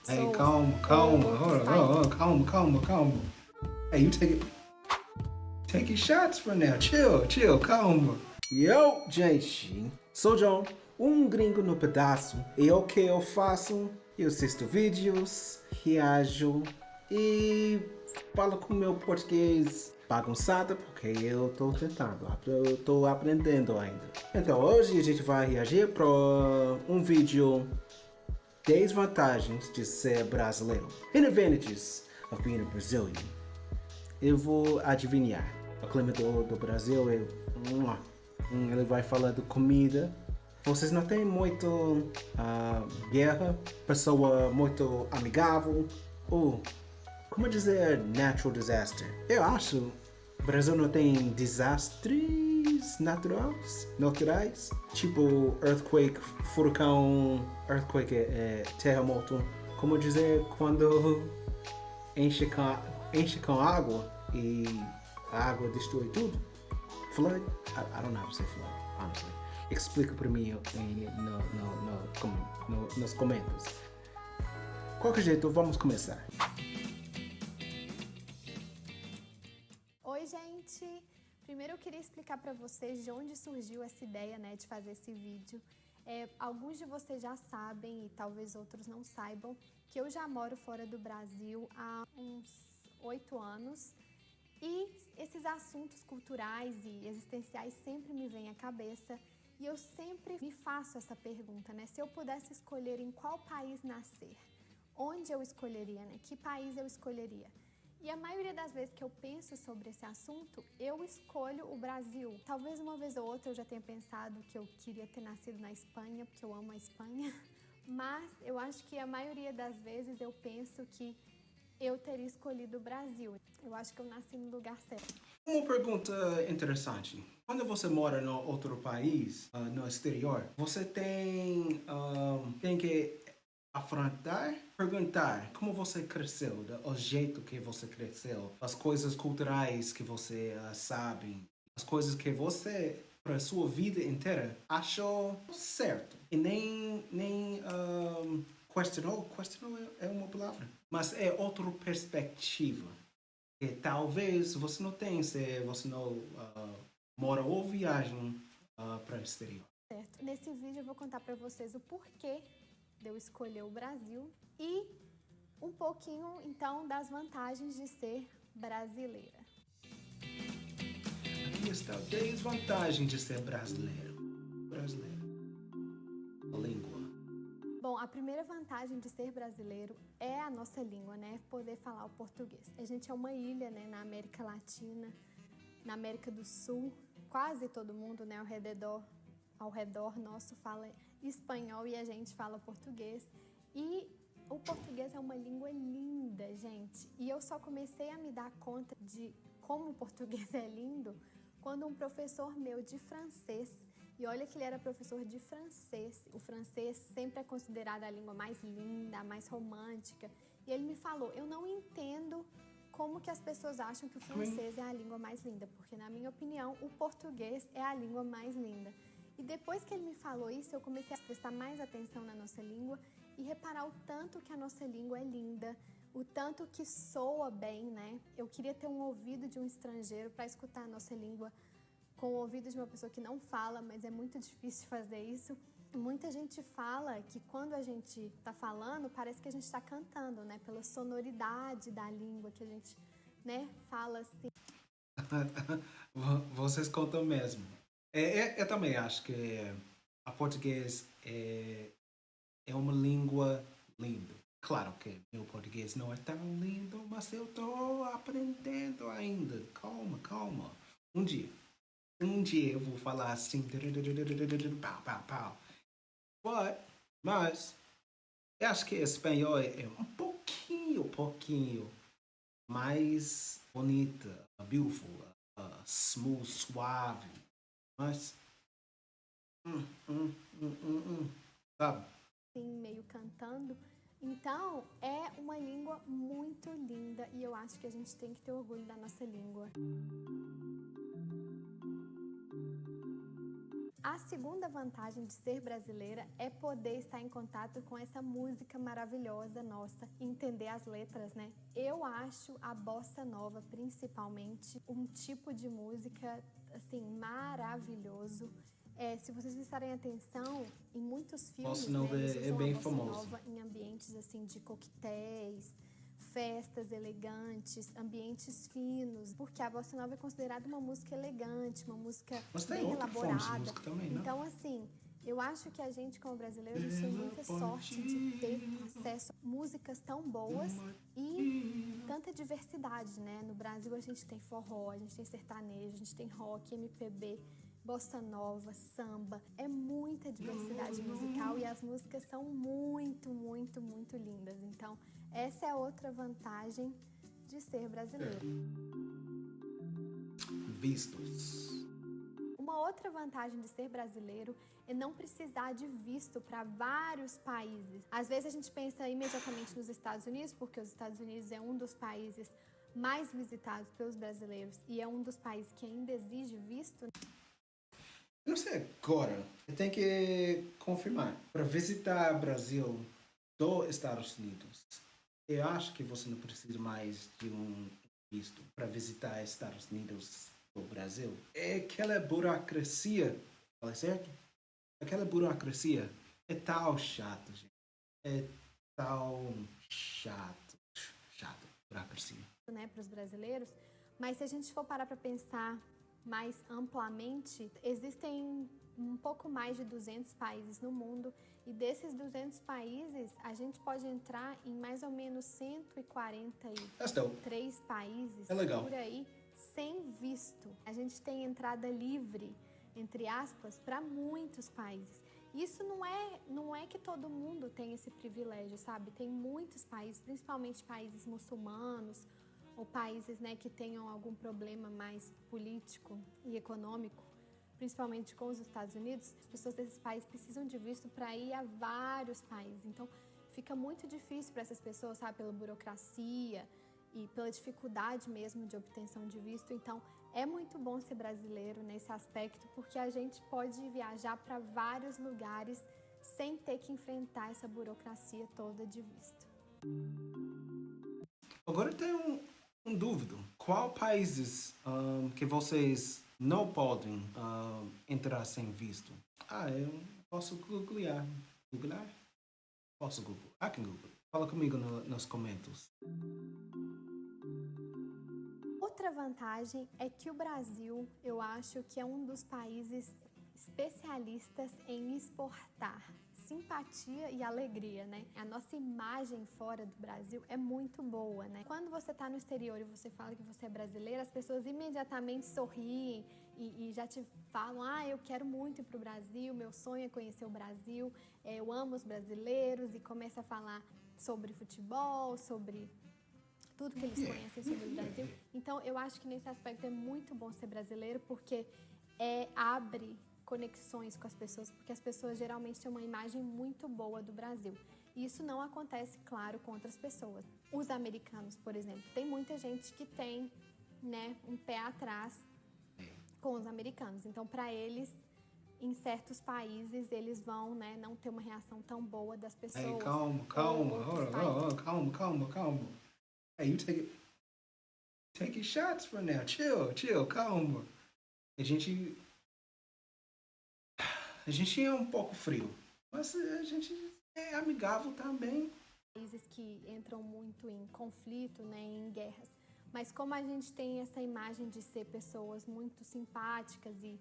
Hey, So, calma, o hold pai. on, calma. Hey, take your shots for now. Chill, calma. Yo, gente, sou John, um gringo no pedaço. E o que eu faço? Eu assisto vídeos, reajo e falo com meu português bagunçado porque eu tô tentando, eu tô aprendendo ainda. Então hoje a gente vai reagir para um vídeo 10 vantagens de ser brasileiro. 10 advantages of being a Brazilian. Eu vou adivinhar. O clima do Brasil é. Ele vai falar de comida. Vocês não têm muito guerra, pessoa muito amigável. Ou, como dizer natural disaster? Eu acho o Brasil não tem desastres naturais. Tipo earthquake, furacão, earthquake é terremoto. Como dizer quando enche com água e a água destrói tudo. Flood? I don't know how to say flood, honestly. Explica para mim nos comentários. Qualquer jeito, vamos começar. Oi, gente! Primeiro eu queria explicar para vocês de onde surgiu essa ideia, né, de fazer esse vídeo. Alguns de vocês já sabem e talvez outros não saibam que eu já moro fora do Brasil há uns 8 anos e esses assuntos culturais e existenciais sempre me vêm à cabeça e eu sempre me faço essa pergunta, né? Se eu pudesse escolher em qual país nascer, onde eu escolheria, né? Que país eu escolheria? E a maioria das vezes que eu penso sobre esse assunto, eu escolho o Brasil. Talvez uma vez ou outra eu já tenha pensado que eu queria ter nascido na Espanha, porque eu amo a Espanha. Mas eu acho que a maioria das vezes eu penso que eu teria escolhido o Brasil. Eu acho que eu nasci no lugar certo. Uma pergunta interessante. Quando você mora em outro país, no exterior, você tem que afrontar, perguntar como você cresceu, o jeito que você cresceu, as coisas culturais que você sabe, as coisas que você, para a sua vida inteira, achou certo. E nem questionou é uma palavra, mas é outra perspectiva. Que talvez você não tenha se você não mora ou viaja para o exterior. Certo. Nesse vídeo eu vou contar para vocês o porquê de eu escolher o Brasil e um pouquinho, então, das vantagens de ser brasileira. Aqui está 10 vantagens de ser brasileiro. A língua. Bom, a primeira vantagem de ser brasileiro é a nossa língua, né? Poder falar o português. A gente é uma ilha, né, na América Latina, na América do Sul. Quase todo mundo, né, ao redor nosso fala espanhol e a gente fala português. E o português é uma língua linda, gente. E eu só comecei a me dar conta de como o português é lindo quando um professor meu de francês, e olha que ele era professor de francês, o francês sempre é considerado a língua mais linda, a mais romântica, e ele me falou, eu não entendo como que as pessoas acham que o francês é a língua mais linda, porque na minha opinião, o português é a língua mais linda. E depois que ele me falou isso, eu comecei a prestar mais atenção na nossa língua e reparar o tanto que a nossa língua é linda, o tanto que soa bem, né? Eu queria ter um ouvido de um estrangeiro para escutar a nossa língua com o ouvido de uma pessoa que não fala, mas é muito difícil fazer isso. Muita gente fala que quando a gente está falando, parece que a gente está cantando, né? Pela sonoridade da língua que a gente, né, fala assim. Vocês contam mesmo. Eu também acho que a português é uma língua linda. Claro que meu português não é tão lindo, mas eu estou aprendendo ainda. Calma. Um dia. Um dia eu vou falar assim. Pau. Mas eu acho que espanhol é um pouquinho mais bonita, beautiful, smooth, suave. Mas. Sabe? Assim, meio cantando. Então, é uma língua muito linda e eu acho que a gente tem que ter orgulho da nossa língua. A segunda vantagem de ser brasileira é poder estar em contato com essa música maravilhosa nossa e entender as letras, né? Eu acho a bossa nova, principalmente, um tipo de música, assim, maravilhoso. Se vocês prestarem atenção, em muitos filmes, Bossa nova eles é usam bem a bossa famoso. nova em ambientes, assim, de coquetéis, festas elegantes, ambientes finos, porque a bossa nova é considerada uma música elegante, uma música Mas tem bem outra forma de elaborada. música também, né? Então, assim, eu acho que a gente, como brasileiro, a gente tem muita sorte de ter acesso a músicas tão boas e tanta diversidade, né? No Brasil a gente tem forró, a gente tem sertanejo, a gente tem rock, MPB, bossa nova, samba. É muita diversidade musical e as músicas são muito, muito, muito lindas. Então, essa é outra vantagem de ser brasileiro. Vistos. Uma outra vantagem de ser brasileiro é não precisar de visto para vários países. Às vezes a gente pensa imediatamente nos Estados Unidos, porque os Estados Unidos é um dos países mais visitados pelos brasileiros e é um dos países que ainda exige visto. Eu não sei agora. Eu tenho que confirmar. Para visitar o Brasil dos Estados Unidos, eu acho que você não precisa mais de um visto para visitar Estados Unidos do Brasil. É aquela burocracia, fala certo? Aquela burocracia é tal chato, gente. É tal chato. Chato, burocracia. Né, para os brasileiros, mas se a gente for parar para pensar mais amplamente, existem um pouco mais de 200 países no mundo e desses 200 países a gente pode entrar em mais ou menos 143 países por aí sem visto. A gente tem entrada livre, entre aspas, para muitos países. Isso não é que todo mundo tem esse privilégio, sabe? Tem muitos países, principalmente países muçulmanos ou países, né, que tenham algum problema mais político e econômico, principalmente com os Estados Unidos. As pessoas desses países precisam de visto para ir a vários países. Então, fica muito difícil para essas pessoas, sabe, pela burocracia e pela dificuldade mesmo de obtenção de visto. Então, é muito bom ser brasileiro nesse aspecto, porque a gente pode viajar para vários lugares sem ter que enfrentar essa burocracia toda de visto. Agora eu tenho um dúvida. Qual países que vocês não podem entrar sem visto? Eu posso googlear. Googlear? Posso Google. I can Google. Fala comigo nos comentários. Outra vantagem é que o Brasil, eu acho que é um dos países especialistas em exportar simpatia e alegria, né? A nossa imagem fora do Brasil é muito boa, né? Quando você tá no exterior e você fala que você é brasileira, as pessoas imediatamente sorriem e já te falam, eu quero muito ir pro Brasil, meu sonho é conhecer o Brasil, eu amo os brasileiros, e começa a falar sobre futebol, sobre tudo que eles conhecem sobre o Brasil. Então, eu acho que nesse aspecto é muito bom ser brasileiro, porque abre conexões com as pessoas, porque as pessoas geralmente têm uma imagem muito boa do Brasil. E isso não acontece, claro, com outras pessoas. Os americanos, por exemplo, tem muita gente que tem, né, um pé atrás com os americanos. Então, para eles, em certos países, eles vão, né, não ter uma reação tão boa das pessoas. Calma. Hey, you taking shots right now. Chill, calma. A gente é um pouco frio, mas a gente é amigável também. Países que entram muito em conflito, né, em guerras. Mas como a gente tem essa imagem de ser pessoas muito simpáticas e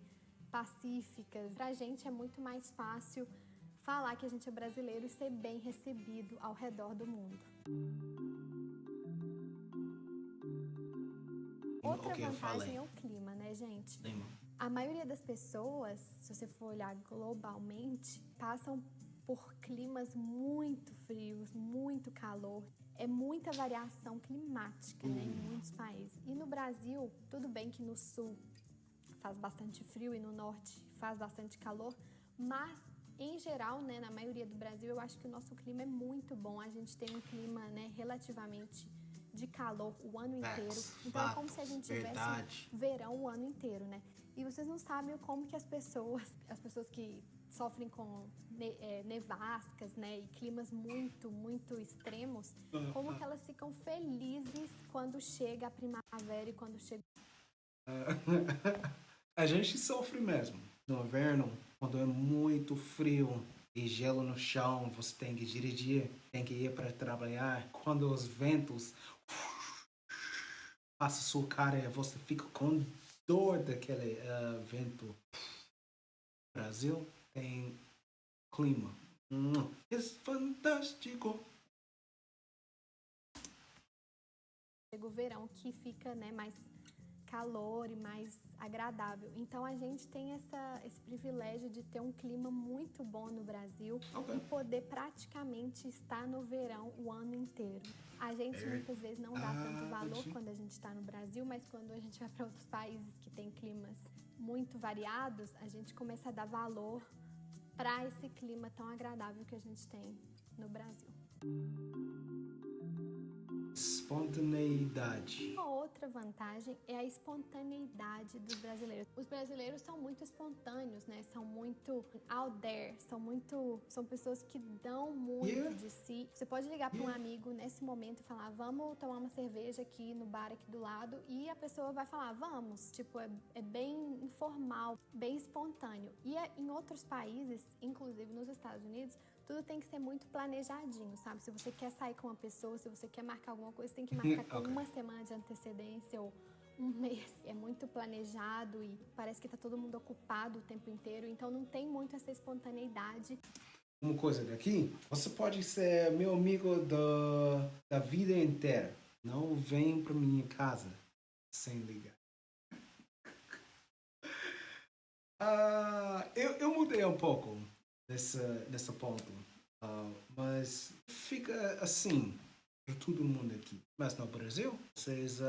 pacíficas, pra gente é muito mais fácil falar que a gente é brasileiro e ser bem recebido ao redor do mundo. Outra vantagem é o clima, né, gente? A maioria das pessoas, se você for olhar globalmente, passam por climas muito frios, muito calor. É muita variação climática, né, em muitos países. E no Brasil, tudo bem que no sul faz bastante frio e no norte faz bastante calor, mas em geral, né, na maioria do Brasil, eu acho que o nosso clima é muito bom. A gente tem um clima, né, relativamente de calor o ano inteiro. Então é como se a gente tivesse verão o ano inteiro, né? E vocês não sabem como que as pessoas que sofrem com nevascas, né, e climas muito, muito extremos, como que elas ficam felizes quando chega a primavera e quando chega... A gente sofre mesmo. No inverno, quando é muito frio e gelo no chão, você tem que dirigir, tem que ir para trabalhar. Quando os ventos passam sua cara, você fica com dor daquele vento. Brasil tem clima. É fantástico. Chega o verão que fica, né, mais calor e mais agradável. Então a gente tem esse privilégio de ter um clima muito bom no Brasil e poder praticamente estar no verão o ano inteiro. A gente muitas vezes não dá tanto valor quando a gente está no Brasil, mas quando a gente vai para outros países que têm climas muito variados, a gente começa a dar valor para esse clima tão agradável que a gente tem no Brasil. Espontaneidade. Uma outra vantagem é a espontaneidade dos brasileiros. Os brasileiros são muito espontâneos, né? São muito out there, são pessoas que dão muito de si. Você pode ligar para um amigo nesse momento e falar, vamos tomar uma cerveja aqui no bar aqui do lado, e a pessoa vai falar, vamos. Tipo, é bem informal, bem espontâneo. E em outros países, inclusive nos Estados Unidos, tudo tem que ser muito planejadinho, sabe? Se você quer sair com uma pessoa, se você quer marcar alguma coisa, tem que marcar com uma semana de antecedência ou um mês. É muito planejado e parece que tá todo mundo ocupado o tempo inteiro, então não tem muito essa espontaneidade. Uma coisa daqui, você pode ser meu amigo da vida inteira. Não vem pra minha casa sem ligar. Eu mudei um pouco nesse ponto, mas fica assim para todo mundo aqui. Mas no Brasil, vocês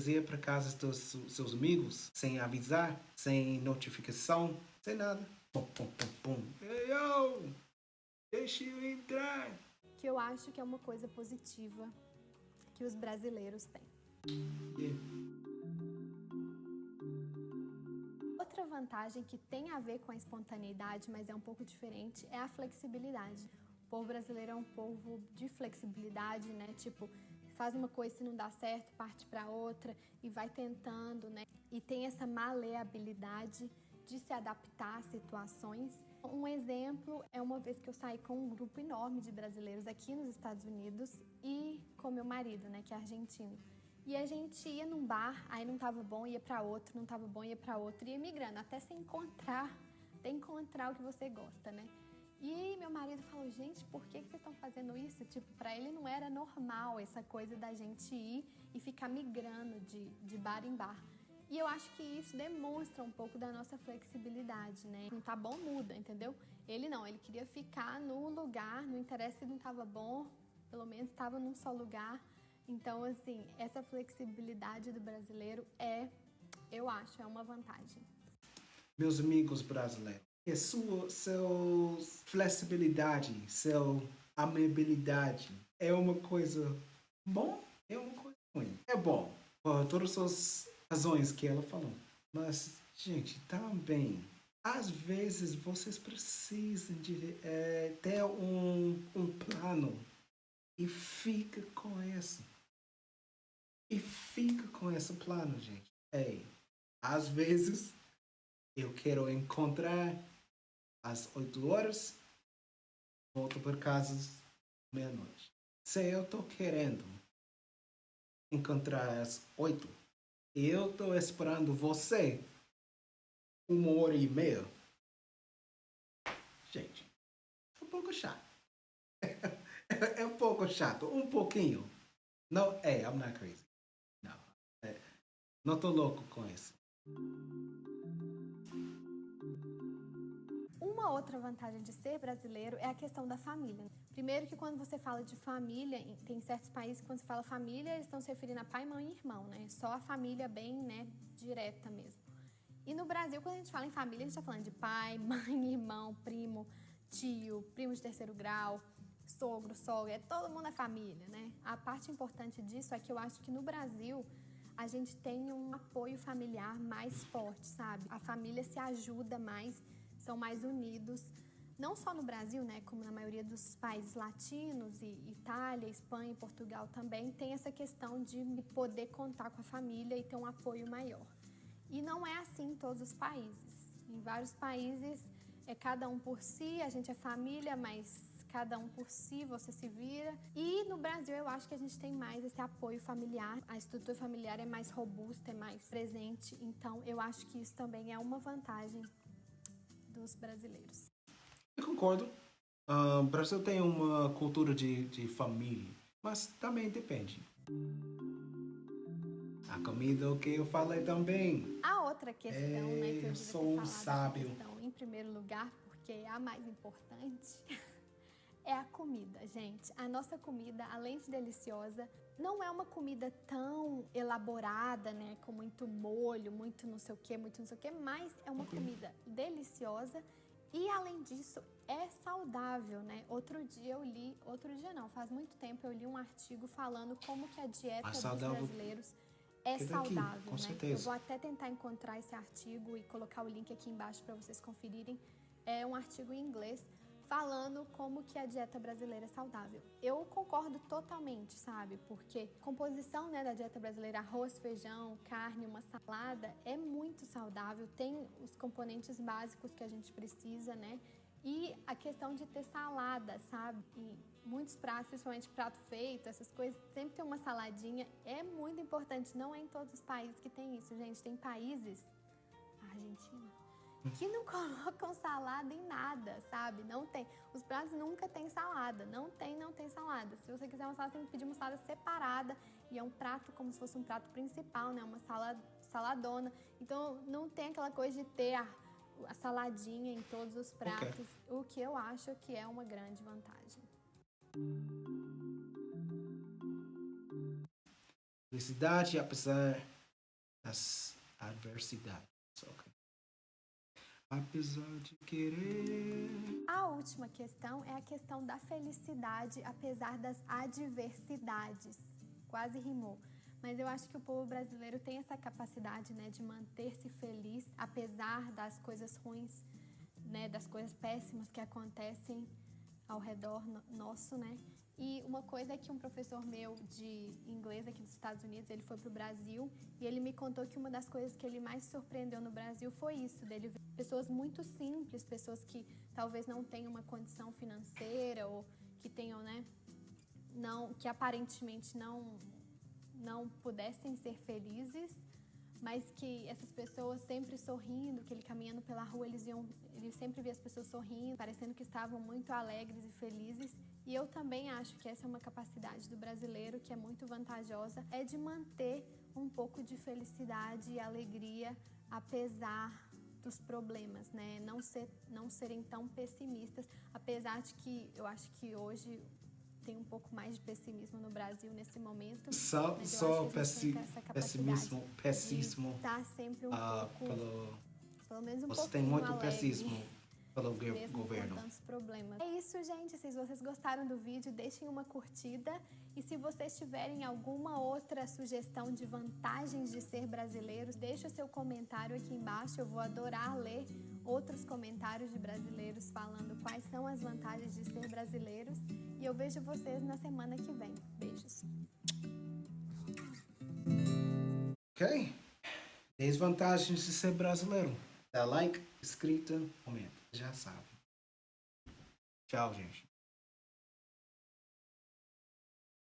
iam para casa dos seus amigos sem avisar, sem notificação, sem nada. Pum, pum, pum, pum. Ei, yo, deixa eu entrar. Que eu acho que é uma coisa positiva que os brasileiros têm. Outra vantagem que tem a ver com a espontaneidade, mas é um pouco diferente, é a flexibilidade. O povo brasileiro é um povo de flexibilidade, né? Tipo, faz uma coisa e se não dá certo, parte para outra e vai tentando, né? E tem essa maleabilidade de se adaptar a situações. Um exemplo é uma vez que eu saí com um grupo enorme de brasileiros aqui nos Estados Unidos e com meu marido, né, que é argentino. E a gente ia num bar, aí não tava bom, ia para outro, não tava bom, ia para outro, ia migrando até se encontrar, até encontrar o que você gosta, né? E meu marido falou, gente, por que vocês estão fazendo isso? Tipo, para ele não era normal essa coisa da gente ir e ficar migrando de bar em bar. E eu acho que isso demonstra um pouco da nossa flexibilidade, né? Não tá bom, muda, entendeu? Ele não, ele queria ficar no lugar, não interessa se não tava bom, pelo menos estava num só lugar. Então, assim, essa flexibilidade do brasileiro eu acho, é uma vantagem. Meus amigos brasileiros, sua flexibilidade, sua amabilidade é uma coisa bom, é uma coisa ruim. É bom, por todas as razões que ela falou. Mas, gente, também, às vezes vocês precisam de ter um plano e fica com isso. E fica com esse plano, gente. Às vezes eu quero encontrar às 8 horas, volto para casa meia-noite. Se eu estou querendo encontrar às 8, eu estou esperando você 1h30. Gente, é um pouco chato. É um pouco chato, um pouquinho. Não, I'm not crazy. Não tô louco com isso. Uma outra vantagem de ser brasileiro é a questão da família. Primeiro que quando você fala de família, tem certos países que quando você fala família, eles estão se referindo a pai, mãe e irmão, né? Só a família bem, né, direta mesmo. E no Brasil, quando a gente fala em família, a gente tá falando de pai, mãe, irmão, primo, tio, primo de terceiro grau, sogro, sogra, todo mundo é família, né? A parte importante disso é que eu acho que no Brasil a gente tem um apoio familiar mais forte, sabe? A família se ajuda mais, são mais unidos. Não só no Brasil, né, como na maioria dos países latinos, e Itália, Espanha e Portugal também, tem essa questão de poder contar com a família e ter um apoio maior. E não é assim em todos os países. Em vários países é cada um por si, a gente é família, mas cada um por si, você se vira. E no Brasil eu acho que a gente tem mais esse apoio familiar, a estrutura familiar é mais robusta, é mais presente, então eu acho que isso também é uma vantagem dos brasileiros. Eu concordo. O Brasil tem uma cultura de família, mas também depende. A comida, o que eu falei também. A outra questão, né, que eu devia sou ter um falado, sábio. essa questão, em primeiro lugar, porque é a mais importante, é a comida, gente. A nossa comida, além de deliciosa, não é uma comida tão elaborada, né, com muito molho, muito não sei o que, mas é uma comida deliciosa e, além disso, é saudável, né? Outro dia não, faz muito tempo eu li um artigo falando como que a dieta dos brasileiros é saudável, com né? certeza. Eu vou até tentar encontrar esse artigo e colocar o link aqui embaixo para vocês conferirem. É um artigo em inglês falando como que a dieta brasileira é saudável. Eu concordo totalmente, sabe? Porque a composição, né, da dieta brasileira, arroz, feijão, carne, uma salada, é muito saudável, tem os componentes básicos que a gente precisa, né? E a questão de ter salada, sabe? E muitos pratos, principalmente prato feito, essas coisas, sempre tem uma saladinha, é muito importante. Não é em todos os países que tem isso, gente. Tem países, a Argentina, que não colocam salada em nada, sabe? Não tem. Os pratos nunca tem salada. Não tem salada. Se você quiser uma salada, você tem que pedir uma salada separada. E é um prato como se fosse um prato principal, né? Uma saladona. Então, não tem aquela coisa de ter a saladinha em todos os pratos. O que eu acho que é uma grande vantagem. Felicidade apesar das adversidades. Okay. Apesar de querer. A última questão é a questão da felicidade apesar das adversidades. Quase rimou. Mas eu acho que o povo brasileiro tem essa capacidade, né, de manter-se feliz apesar das coisas ruins, né, das coisas péssimas que acontecem ao redor nosso, né? E uma coisa é que um professor meu de inglês aqui dos Estados Unidos, ele foi para o Brasil e ele me contou que uma das coisas que ele mais surpreendeu no Brasil foi isso, dele ver pessoas muito simples, pessoas que talvez não tenham uma condição financeira ou que tenham, né, que aparentemente não pudessem ser felizes, mas que essas pessoas sempre sorrindo, que ele caminhando pela rua, ele sempre via as pessoas sorrindo, parecendo que estavam muito alegres e felizes. E eu também acho que essa é uma capacidade do brasileiro que é muito vantajosa, é de manter um pouco de felicidade e alegria apesar dos problemas, né? Não serem tão pessimistas, apesar de que eu acho que hoje tem um pouco mais de pessimismo no Brasil nesse momento. Só pessimismo. Tá sempre um pouco, pelo menos um pouquinho Você tem muito alegre, pessimismo pelo mesmo governo. com tantos problemas. É isso, gente. Se vocês gostaram do vídeo, deixem uma curtida. E se vocês tiverem alguma outra sugestão de vantagens de ser brasileiros, deixe o seu comentário aqui embaixo. Eu vou adorar ler outros comentários de brasileiros falando quais são as vantagens de ser brasileiros. E eu vejo vocês na semana que vem. Beijos. Ok? Desvantagens de ser brasileiro. Dá like, inscrito, comenta. Já sabe. Tchau, gente.